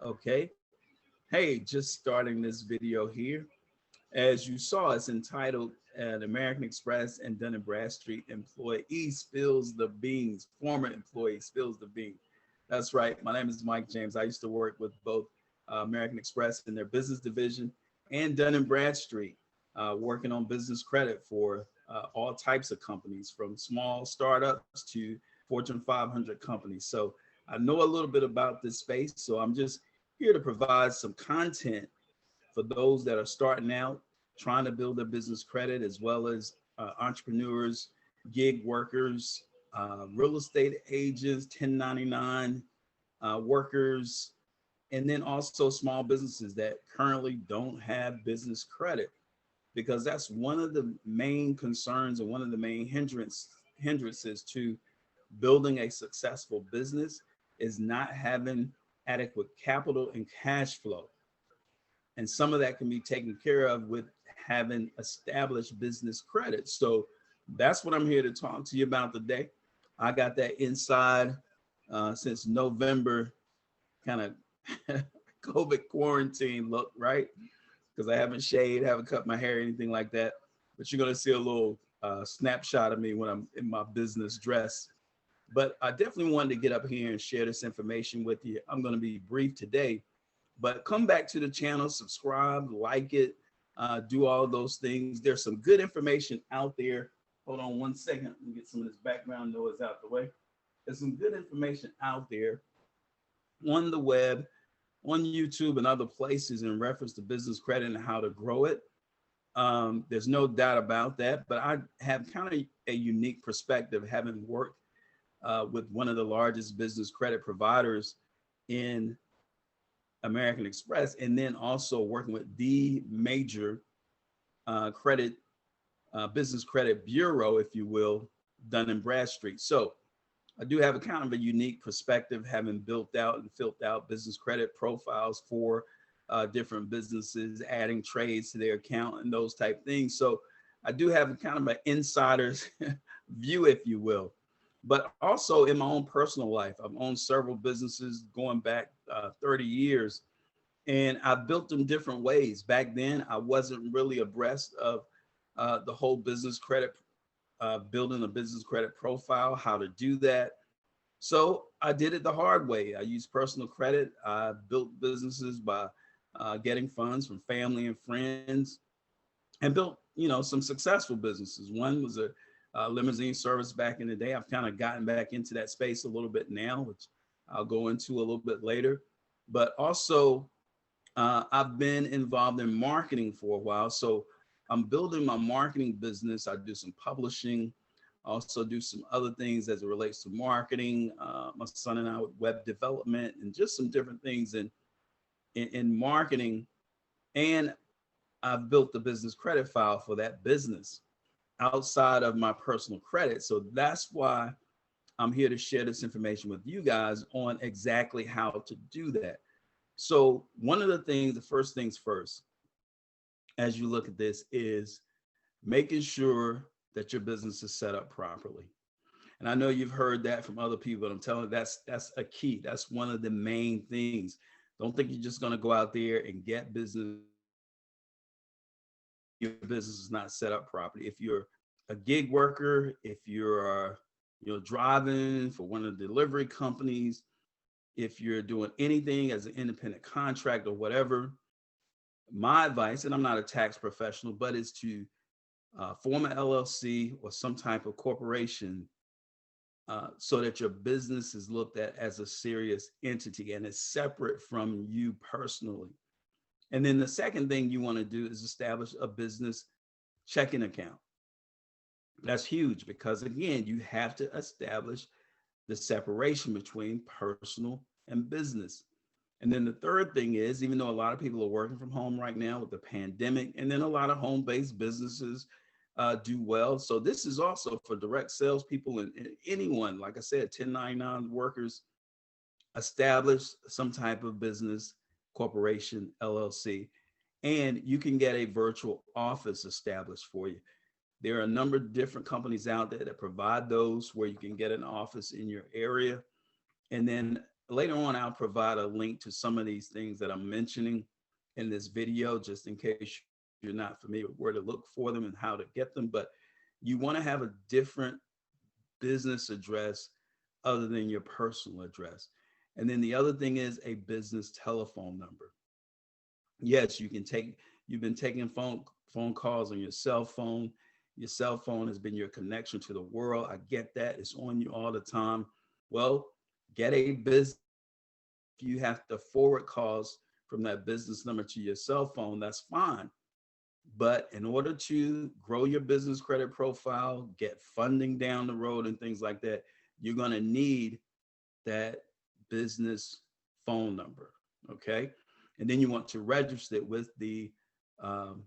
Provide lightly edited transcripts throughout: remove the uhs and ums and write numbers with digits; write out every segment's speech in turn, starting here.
Okay. Hey, just starting this video here. As you saw, it's entitled American Express and Dun& and Bradstreet employee spills the beans, former employee spills the beans. That's right. My name is Mike James. I used to work with both American Express in their business division and Dun& and Bradstreet, working on business credit for all types of companies, from small startups to Fortune 500 companies. So I know a little bit about this space. So I'm just here to provide some content for those that are starting out, trying to build their business credit, as well as entrepreneurs, gig workers, real estate agents, 1099 workers, and then also small businesses that currently don't have business credit, because that's one of the main concerns and one of the main hindrances to building a successful business is not having adequate capital and cash flow. And some of that can be taken care of with having established business credit. So that's what I'm here to talk to you about today. I got that inside since November, kind of COVID quarantine look, right? Because I haven't shaved, haven't cut my hair, anything like that. But you're going to see a little snapshot of me when I'm in my business dress. But I definitely wanted to get up here and share this information with you. I'm going to be brief today, but come back to the channel, subscribe, like it, do all those things. There's some good information out there. Hold on one second. Let me get some of this background noise out the way. There's some good information out there on the web, on YouTube and other places in reference to business credit and how to grow it. There's no doubt about that, but I have kind of a unique perspective, having worked with one of the largest business credit providers in American Express, and then also working with the major credit business credit bureau, if you will, Dun and Bradstreet. So I do have a kind of a unique perspective, having built out and filled out business credit profiles for different businesses, adding trades to their account and those type things. So I do have a kind of an insider's view, if you will. But also in my own personal life, I've owned several businesses going back 30 years, and I built them different ways. Back then, I wasn't really abreast of the whole business credit, building a business credit profile, how to do that. So I did it the hard way. I used personal credit. I built businesses by getting funds from family and friends, and built, some successful businesses. One was a limousine service back in the day. I've kind of gotten back into that space a little bit now, which I'll go into a little bit later. But also, I've been involved in marketing for a while. So I'm building my marketing business. I do some publishing, I also do some other things as it relates to marketing. My son and I with web development and just some different things in marketing. And I've built the business credit file for that business outside of my personal credit. So that's why I'm here to share this information with you guys on exactly how to do that. So one of the things, the first things first, as you look at this, is making sure that your business is set up properly. And I know you've heard that from other people, but I'm telling you, that's a key. That's one of the main things. Don't think you're just going to go out there and get business. Your business is not set up properly. If you're a gig worker, if you're driving for one of the delivery companies, if you're doing anything as an independent contractor or whatever, my advice, and I'm not a tax professional, but is to form an LLC or some type of corporation, so that your business is looked at as a serious entity and is separate from you personally. And then the second thing you want to do is establish a business checking account. That's huge, because again, you have to establish the separation between personal and business. And then the third thing is, even though a lot of people are working from home right now with the pandemic, and then a lot of home-based businesses do well. So this is also for direct salespeople and anyone, like I said, 1099 workers, establish some type of business corporation, LLC, and you can get a virtual office established for you. There are a number of different companies out there that provide those, where you can get an office in your area. And then later on, I'll provide a link to some of these things that I'm mentioning in this video, just in case you're not familiar with where to look for them and how to get them. But you want to have a different business address other than your personal address. And then the other thing is a business telephone number. Yes, you've been taking phone calls on your cell phone. Your cell phone has been your connection to the world. I get that. It's on you all the time. Well, get a business. If you have to forward calls from that business number to your cell phone, that's fine. But in order to grow your business credit profile, get funding down the road and things like that, you're going to need that business phone number. Okay. And then you want to register it with the um,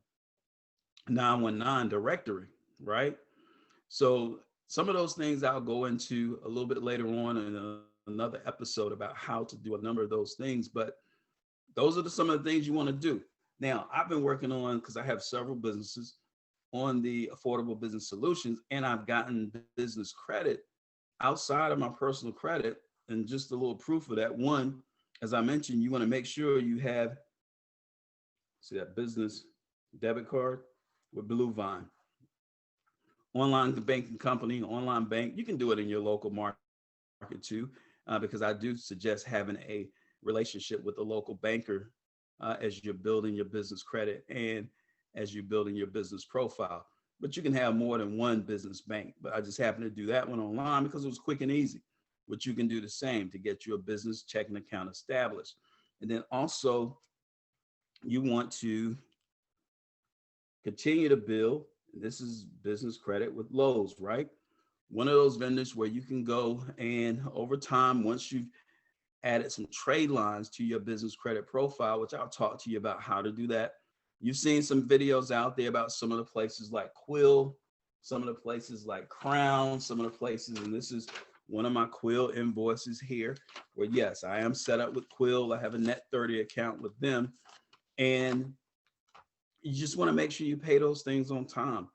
919 directory, right? So some of those things I'll go into a little bit later on in another episode about how to do a number of those things. But those are some of the things you want to do. Now, I've been working on, because I have several businesses, on the affordable business solutions, and I've gotten business credit outside of my personal credit. And just a little proof of that. One, as I mentioned, you want to make sure you have, see that business debit card with Blue Vine, online banking company, online bank. You can do it in your local market too, because I do suggest having a relationship with the local banker as you're building your business credit and as you're building your business profile. But you can have more than one business bank. But I just happened to do that one online because it was quick and easy. But you can do the same to get your business checking account established. And then also, you want to continue to build. This is business credit with Lowe's, right? One of those vendors where you can go and over time, once you've added some trade lines to your business credit profile, which I'll talk to you about how to do that. You've seen some videos out there about some of the places like Quill, some of the places like Crown, some of the places, and this is one of my Quill invoices here, where yes, I am set up with Quill. I have a net 30 account with them. And you just want to make sure you pay those things on time.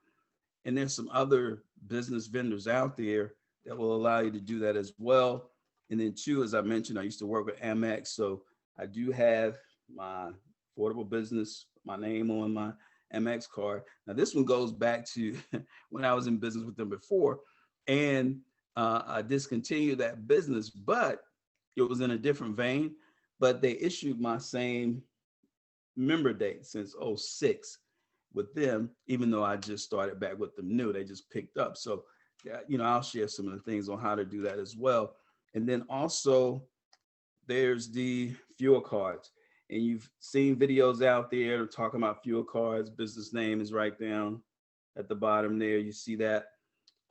And there's some other business vendors out there that will allow you to do that as well. And then two, as I mentioned, I used to work with Amex. So I do have my affordable business, my name on my Amex card. Now this one goes back to when I was in business with them before. And I discontinued that business, but it was in a different vein. But they issued my same member date since '06 with them, even though I just started back with them new. They just picked up. So, I'll share some of the things on how to do that as well. And then also there's the fuel cards. And you've seen videos out there talking about fuel cards. Business name is right down at the bottom there. You see that.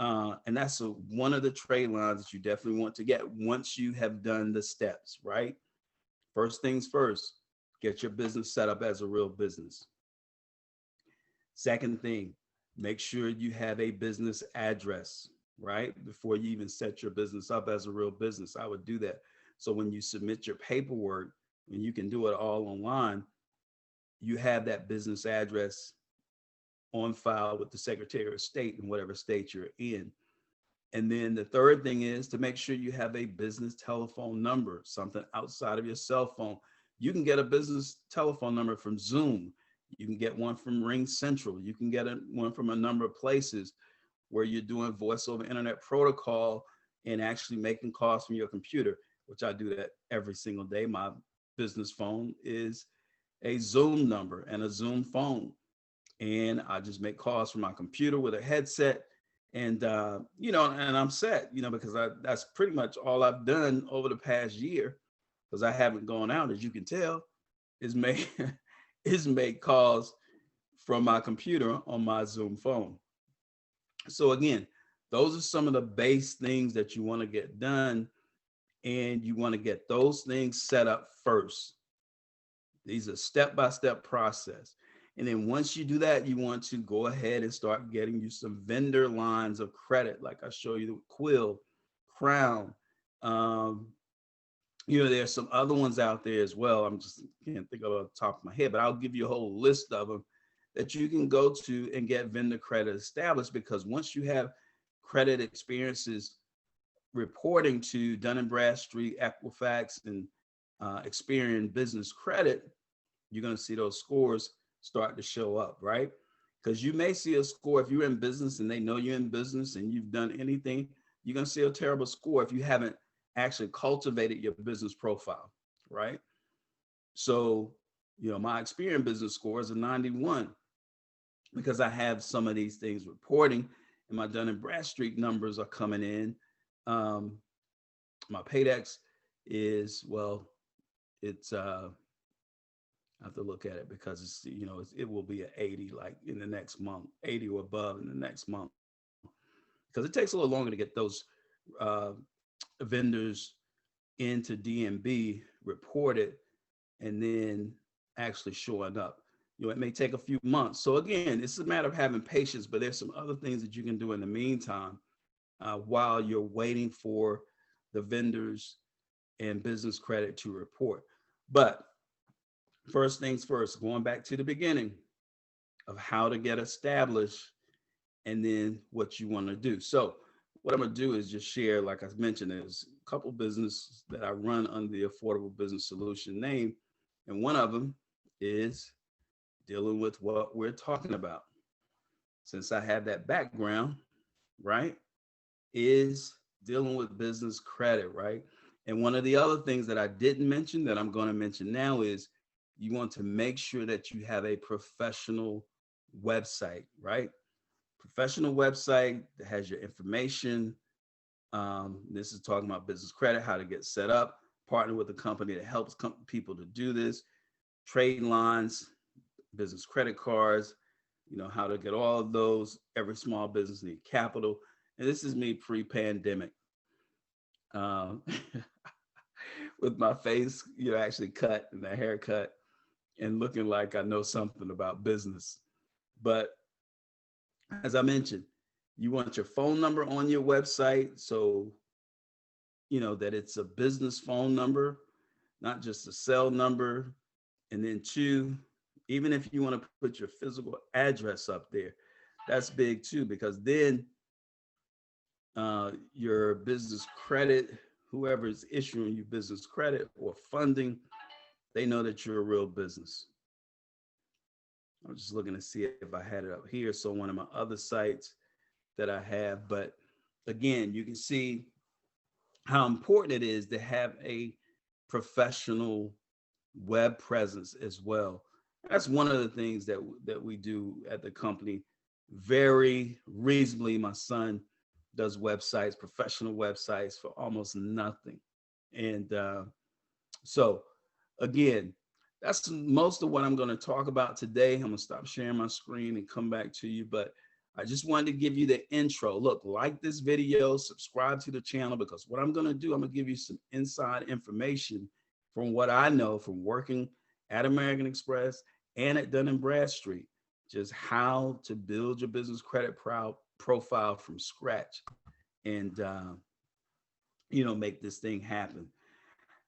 And that's one of the trade lines that you definitely want to get once you have done the steps, right? First things first, get your business set up as a real business. Second thing, make sure you have a business address, right? Before you even set your business up as a real business, I would do that. So when you submit your paperwork, and you can do it all online, you have that business address on file with the Secretary of State in whatever state you're in. And then the third thing is to make sure you have a business telephone number, something outside of your cell phone. You can get a business telephone number from Zoom. You can get one from Ring Central. You can get one from a number of places where you're doing voice over internet protocol and actually making calls from your computer, which I do that every single day. My business phone is a Zoom number and a Zoom phone. And I just make calls from my computer with a headset. And, and I'm set, because that's pretty much all I've done over the past year, because I haven't gone out, as you can tell, is make, is make calls from my computer on my Zoom phone. So again, those are some of the base things that you want to get done, and you want to get those things set up first. These are step-by-step process. And then once you do that, you want to go ahead and start getting you some vendor lines of credit, like I show you the Quill, Crown. There's some other ones out there as well. I'm just can't think of it off the top of my head, but I'll give you a whole list of them that you can go to and get vendor credit established, because once you have credit experiences reporting to Dun& Bradstreet, Equifax, and Experian Business Credit, you're going to see those scores start to show up, right? Because you may see a score if you're in business and they know you're in business and you've done anything, you're going to see a terrible score if you haven't actually cultivated your business profile, right? So, my Experian business score is a 91 because I have some of these things reporting and my Dun& Bradstreet numbers are coming in. My Paydex is, well, it's I have to look at it because it will be an 80 like in the next month, 80 or above in the next month, because it takes a little longer to get those uh, vendors into DMB reported and then actually showing up. It may take a few months. So again, it's a matter of having patience, but there's some other things that you can do in the meantime while you're waiting for the vendors and business credit to report. But first things first, going back to the beginning of how to get established and then what you want to do. So what I'm going to do is just share, like I mentioned, there's a couple businesses that I run under the Affordable Business Solution name. And one of them is dealing with what we're talking about. Since I have that background, right, is dealing with business credit, right? And one of the other things that I didn't mention that I'm going to mention now is you want to make sure that you have a professional website, right? Professional website that has your information. This is talking about business credit, how to get set up, partner with a company that helps people to do this, trade lines, business credit cards, how to get all of those. Every small business needs capital. And this is me pre-pandemic. With my face, actually cut and the haircut and looking like I know something about business. But as I mentioned, you want your phone number on your website so that it's a business phone number, not just a cell number. And then two, even if you want to put your physical address up there, that's big too, because then your business credit, whoever is issuing you business credit or funding, they know that you're a real business. I'm just looking to see if I had it up here. So one of my other sites that I have, but again, you can see how important it is to have a professional web presence as well. That's one of the things that we do at the company very reasonably. My son does websites, professional websites for almost nothing. And so again, that's most of what I'm going to talk about today. I'm going to stop sharing my screen and come back to you. But I just wanted to give you the intro. Look, like this video, subscribe to the channel, because what I'm going to do, I'm going to give you some inside information from what I know from working at American Express and at Dun & Bradstreet, just how to build your business credit profile from scratch and, make this thing happen.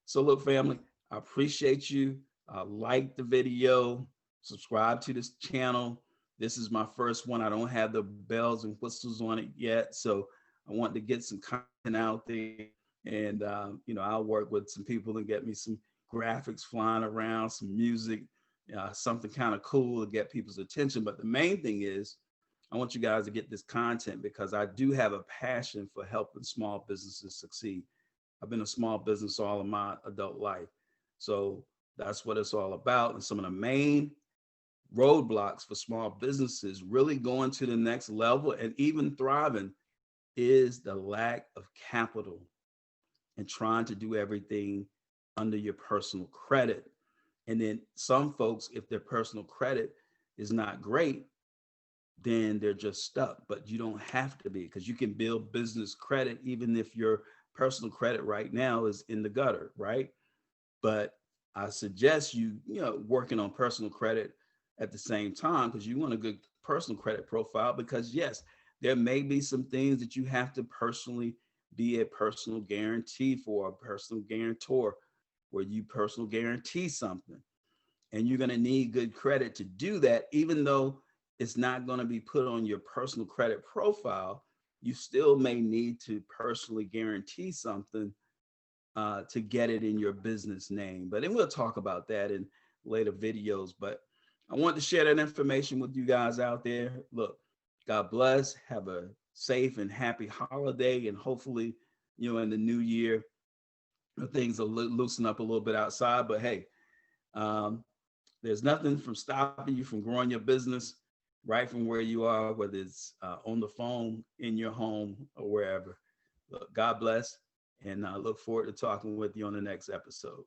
So look, family, I appreciate you. Like the video, subscribe to this channel. This is my first one. I don't have the bells and whistles on it yet. So I want to get some content out there, and, I'll work with some people and get me some graphics flying around, some music, something kind of cool to get people's attention. But the main thing is I want you guys to get this content because I do have a passion for helping small businesses succeed. I've been a small business all of my adult life. So that's what it's all about. And some of the main roadblocks for small businesses really going to the next level and even thriving is the lack of capital and trying to do everything under your personal credit. And then some folks, if their personal credit is not great, then they're just stuck. But you don't have to be, because you can build business credit even if your personal credit right now is in the gutter, right? But I suggest you working on personal credit at the same time, because you want a good personal credit profile. Because yes, there may be some things that you have to personally be a personal guarantee for, a personal guarantor, where you personal guarantee something, and you're going to need good credit to do that. Even though it's not going to be put on your personal credit profile, you still may need to personally guarantee something to get it in your business name. But then we'll talk about that in later videos. But I want to share that information with you guys out there. Look, God bless. Have a safe and happy holiday. And hopefully, in the new year, things will loosen up a little bit outside. But hey, um, there's nothing from stopping you from growing your business right from where you are, whether it's on the phone, in your home, or wherever. Look, God bless. And I look forward to talking with you on the next episode.